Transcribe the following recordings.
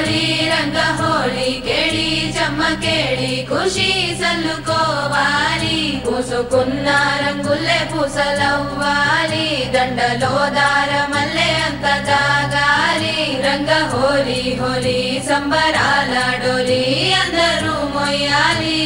होली रंग होली केड़ी चमकेड़ी खुशी सल्लुकोवाली पूसुकुन्न रंगुल्ले पूसलव्वाली దండలో దారమల్లె అంత జాగాలి రంగ హోలీ హోలీ సంబరాల డోలి అందరూ మొయ్యాలి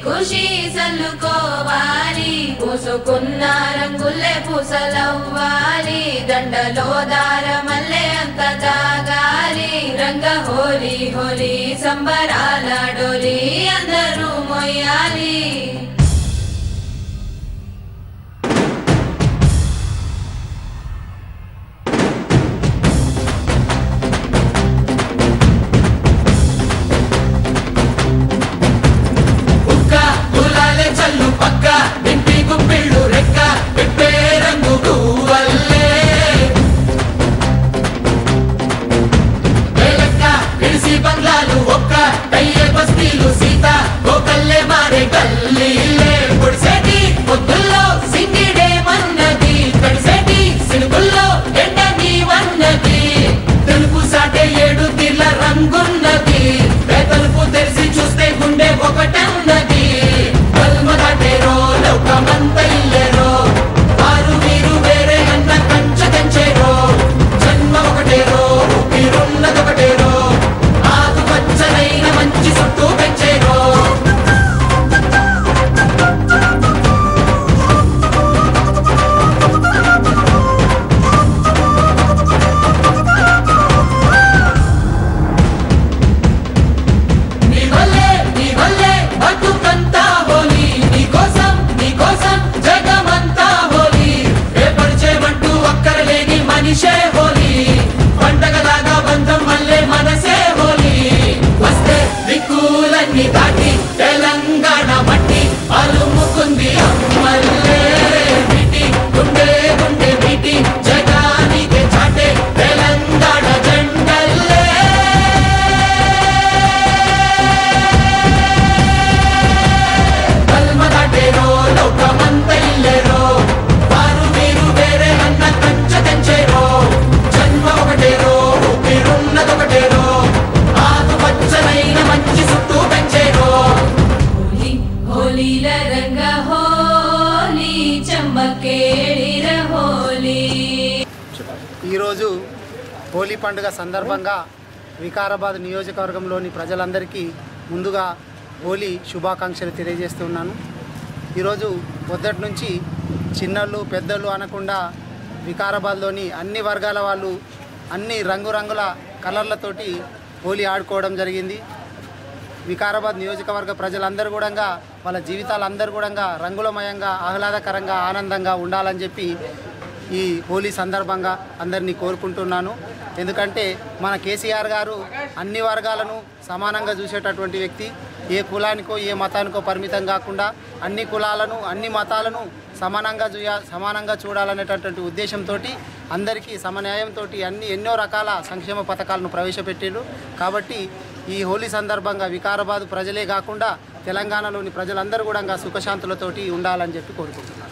खुशी सल्लुकोवाली पूसुकुन्न रंगुल्ले पूसलव्वाली దండలో దారమల్లె అంత జాగాలి రంగ హోలీ హోలీ సంబరాల డోలి అందరూ మొయ్యాలి ఈరోజు హోలీ పండుగ సందర్భంగా వికారాబాద్ నియోజకవర్గంలోని ప్రజలందరికీ ముందుగా హోలీ శుభాకాంక్షలు తెలియజేస్తున్నాను. ఈరోజు పొద్దుటి నుంచి చిన్నలు పెద్దలు అనకుండా వికారాబాద్లోని అన్ని వర్గాల వాళ్ళు అన్ని రంగురంగుల కలర్లతోటి హోలీ ఆడుకోవడం జరిగింది. వికారాబాద్ నియోజకవర్గ ప్రజలందరూ కూడా వాళ్ళ జీవితాలందరూ కూడా రంగులమయంగా ఆహ్లాదకరంగా ఆనందంగా ఉండాలని చెప్పి ఈ హోలీ సందర్భంగా అందరినీ కోరుకుంటున్నాను. ఎందుకంటే మన కేసీఆర్ గారు అన్ని వర్గాలను సమానంగా చూసేటటువంటి వ్యక్తి. ఏ కులానికో ఏ మతానికో పరిమితం కాకుండా అన్ని కులాలను అన్ని మతాలను సమానంగా చూడాలనేటటువంటి ఉద్దేశంతో అందరికీ సమన్యాయంతో ఎన్నో రకాల సంక్షేమ పథకాలను ప్రవేశపెట్టారు. కాబట్టి ఈ హోలీ సందర్భంగా వికారాబాద్ ప్రజలే కాకుండా తెలంగాణలోని ప్రజలందరూ కూడా సుఖశాంతులతోటి ఉండాలని చెప్పి కోరుకుంటున్నాను.